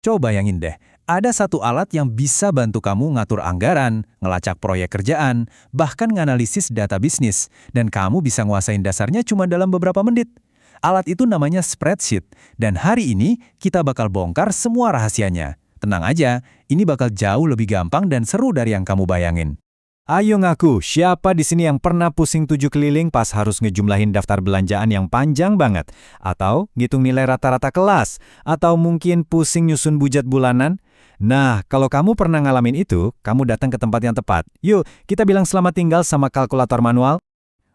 Coba bayangin deh, ada satu alat yang bisa bantu kamu ngatur anggaran, ngelacak proyek kerjaan, bahkan nganalisis data bisnis, dan kamu bisa nguasain dasarnya cuma dalam beberapa menit. Alat itu namanya spreadsheet, dan hari ini kita bakal bongkar semua rahasianya. Tenang aja, ini bakal jauh lebih gampang dan seru dari yang kamu bayangin. Ayo ngaku, siapa di sini yang pernah pusing 7 keliling pas harus ngejumlahin daftar belanjaan yang panjang banget? Atau ngitung nilai rata-rata kelas? Atau mungkin pusing nyusun budget bulanan? Nah, kalau kamu pernah ngalamin itu, kamu datang ke tempat yang tepat. Yuk, kita bilang selamat tinggal sama kalkulator manual.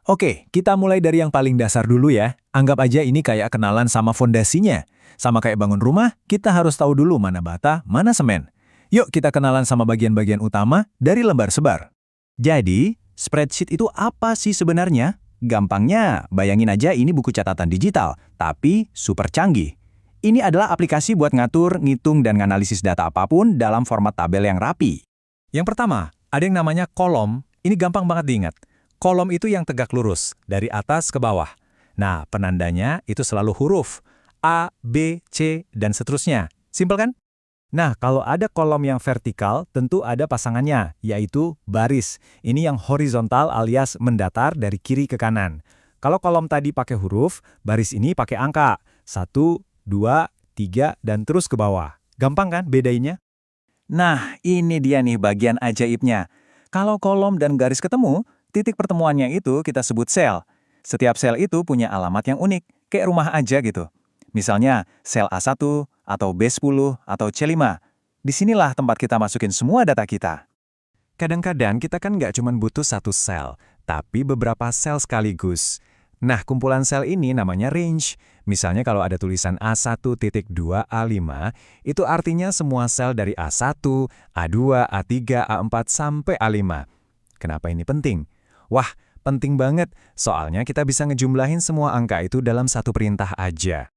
Oke, kita mulai dari yang paling dasar dulu ya. Anggap aja ini kayak kenalan sama fondasinya. Sama kayak bangun rumah, kita harus tahu dulu mana bata, mana semen. Yuk kita kenalan sama bagian-bagian utama dari lembar sebar. Jadi, spreadsheet itu apa sih sebenarnya? Gampangnya, bayangin aja ini buku catatan digital, tapi super canggih. Ini adalah aplikasi buat ngatur, ngitung, dan nganalisis data apapun dalam format tabel yang rapi. Yang pertama, ada yang namanya kolom. Ini gampang banget diingat. Kolom itu yang tegak lurus, dari atas ke bawah. Nah, penandanya itu selalu huruf A, B, C, dan seterusnya. Simpel kan? Nah, kalau ada kolom yang vertikal, tentu ada pasangannya, yaitu baris. Ini yang horizontal alias mendatar dari kiri ke kanan. Kalau kolom tadi pakai huruf, baris ini pakai angka. 1, 2, 3, dan terus ke bawah. Gampang kan bedainnya? Nah, ini dia nih bagian ajaibnya. Kalau kolom dan garis ketemu, titik pertemuannya itu kita sebut sel. Setiap sel itu punya alamat yang unik, kayak rumah aja gitu. Misalnya, sel A1, atau B10, atau C5. Disinilah tempat kita masukin semua data kita. Kadang-kadang kita kan nggak cuma butuh satu sel, tapi beberapa sel sekaligus. Nah, kumpulan sel ini namanya range. Misalnya kalau ada tulisan A1.2A5, itu artinya semua sel dari A1, A2, A3, A4, sampai A5. Kenapa ini penting? Wah, penting banget, soalnya kita bisa ngejumlahin semua angka itu dalam satu perintah aja.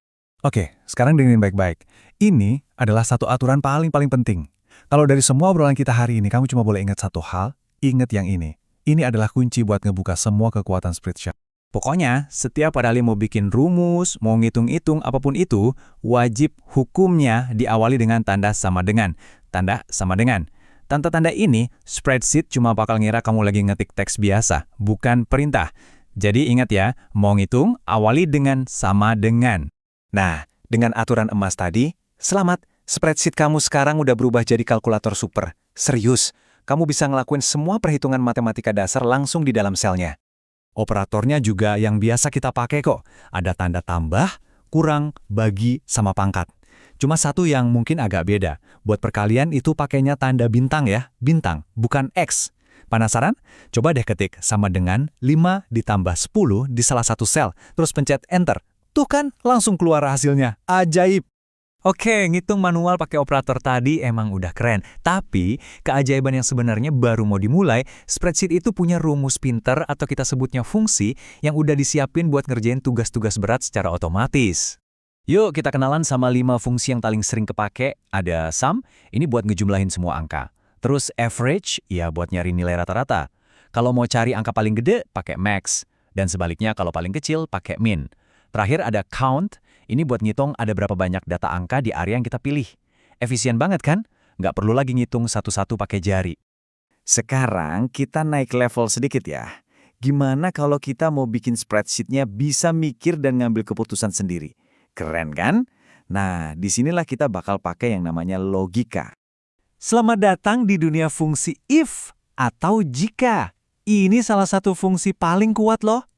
Oke, sekarang dengerin baik-baik. Ini adalah satu aturan paling penting. Kalau dari semua obrolan kita hari ini, kamu cuma boleh ingat satu hal, ingat yang ini. Ini adalah kunci buat ngebuka semua kekuatan spreadsheet. Pokoknya, setiap ada mau bikin rumus, mau ngitung-hitung, apapun itu, wajib hukumnya diawali dengan tanda sama dengan. Tanda sama dengan. Tanda-tanda ini, spreadsheet cuma bakal ngira kamu lagi ngetik teks biasa, bukan perintah. Jadi ingat ya, mau ngitung, awali dengan sama dengan. Nah, dengan aturan emas tadi, selamat, spreadsheet kamu sekarang udah berubah jadi kalkulator super. Serius, kamu bisa ngelakuin semua perhitungan matematika dasar langsung di dalam selnya. Operatornya juga yang biasa kita pakai kok. Ada tanda tambah, kurang, bagi, sama pangkat. Cuma satu yang mungkin agak beda. Buat perkalian itu pakainya tanda bintang ya, bintang, bukan X. Penasaran? Coba deh ketik sama dengan 5 ditambah 10 di salah satu sel, terus pencet Enter. Tuh kan, langsung keluar hasilnya. Ajaib! Oke, ngitung manual pakai operator tadi emang udah keren. Tapi, keajaiban yang sebenarnya baru mau dimulai, spreadsheet itu punya rumus pinter atau kita sebutnya fungsi yang udah disiapin buat ngerjain tugas-tugas berat secara otomatis. Yuk, kita kenalan sama 5 fungsi yang paling sering kepake. Ada sum, ini buat ngejumlahin semua angka. Terus average, ya buat nyari nilai rata-rata. Kalau mau cari angka paling gede, pakai max. Dan sebaliknya kalau paling kecil, pakai min. Terakhir ada count, ini buat ngitung ada berapa banyak data angka di area yang kita pilih. Efisien banget kan? Nggak perlu lagi ngitung satu-satu pakai jari. Sekarang kita naik level sedikit ya. Gimana kalau kita mau bikin spreadsheet-nya bisa mikir dan ngambil keputusan sendiri? Keren kan? Nah, disinilah kita bakal pakai yang namanya logika. Selamat datang di dunia fungsi if atau jika. Ini salah satu fungsi paling kuat loh.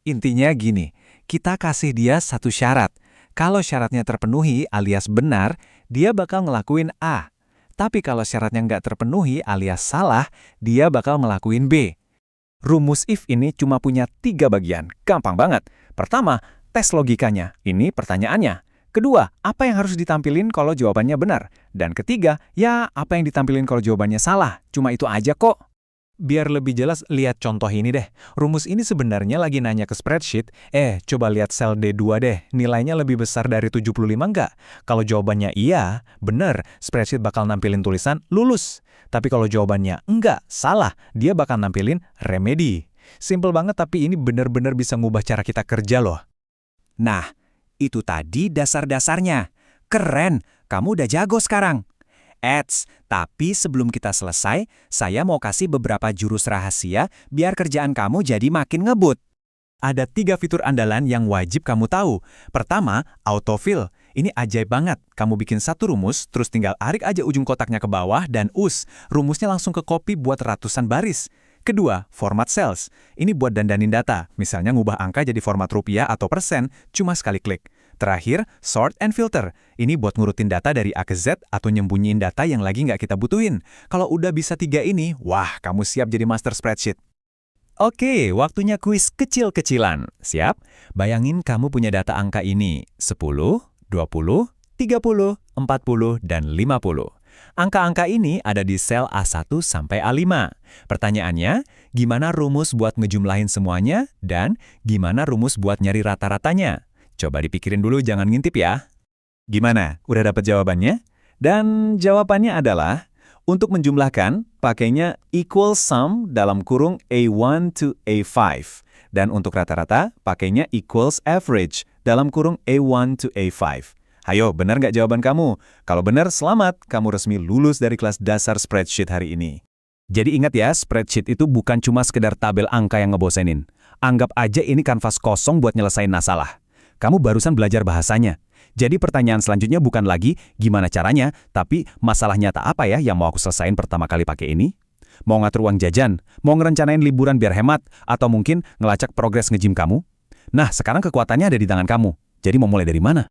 Intinya gini, kita kasih dia satu syarat. Kalau syaratnya terpenuhi alias benar, dia bakal ngelakuin A. Tapi kalau syaratnya nggak terpenuhi alias salah, dia bakal ngelakuin B. Rumus if ini cuma punya 3 bagian. Gampang banget. Pertama, tes logikanya. Ini pertanyaannya. Kedua, apa yang harus ditampilin kalau jawabannya benar? Dan ketiga, ya apa yang ditampilin kalau jawabannya salah. Cuma itu aja kok. Biar lebih jelas, lihat contoh ini deh. Rumus ini sebenarnya lagi nanya ke spreadsheet, coba lihat sel D2 deh, nilainya lebih besar dari 75 nggak? Kalau jawabannya iya, bener, spreadsheet bakal nampilin tulisan lulus. Tapi kalau jawabannya enggak, salah, dia bakal nampilin remedi. Simple banget tapi ini bener-bener bisa ngubah cara kita kerja loh. Nah, itu tadi dasar-dasarnya. Keren, kamu udah jago sekarang. Eits, tapi sebelum kita selesai, saya mau kasih beberapa jurus rahasia biar kerjaan kamu jadi makin ngebut. Ada 3 fitur andalan yang wajib kamu tahu. Pertama, autofill. Ini ajaib banget. Kamu bikin satu rumus, terus tinggal arik aja ujung kotaknya ke bawah dan rumusnya langsung ke copy buat ratusan baris. Kedua, format cells. Ini buat dandanin data, misalnya ngubah angka jadi format rupiah atau persen, cuma sekali klik. Terakhir, sort and filter. Ini buat ngurutin data dari A ke Z atau nyembunyiin data yang lagi nggak kita butuhin. Kalau udah bisa 3 ini, wah, kamu siap jadi master spreadsheet. Oke, waktunya kuis kecil-kecilan. Siap? Bayangin kamu punya data angka ini, 10, 20, 30, 40, dan 50. Angka-angka ini ada di sel A1 sampai A5. Pertanyaannya, gimana rumus buat ngejumlahin semuanya, dan gimana rumus buat nyari rata-ratanya? Coba dipikirin dulu, jangan ngintip ya. Gimana? Udah dapat jawabannya? Dan jawabannya adalah, untuk menjumlahkan, pakainya equal sum dalam kurung A1 to A5. Dan untuk rata-rata, pakainya equals average dalam kurung A1 to A5. Hayo, benar nggak jawaban kamu? Kalau benar, selamat, kamu resmi lulus dari kelas dasar spreadsheet hari ini. Jadi ingat ya, spreadsheet itu bukan cuma sekedar tabel angka yang ngebosenin. Anggap aja ini kanvas kosong buat nyelesain masalah. Kamu barusan belajar bahasanya. Jadi pertanyaan selanjutnya bukan lagi gimana caranya, tapi masalah nyata apa ya yang mau aku selesain pertama kali pakai ini? Mau ngatur uang jajan? Mau ngerencanain liburan biar hemat? Atau mungkin ngelacak progres nge-gym kamu? Nah, sekarang kekuatannya ada di tangan kamu. Jadi mau mulai dari mana?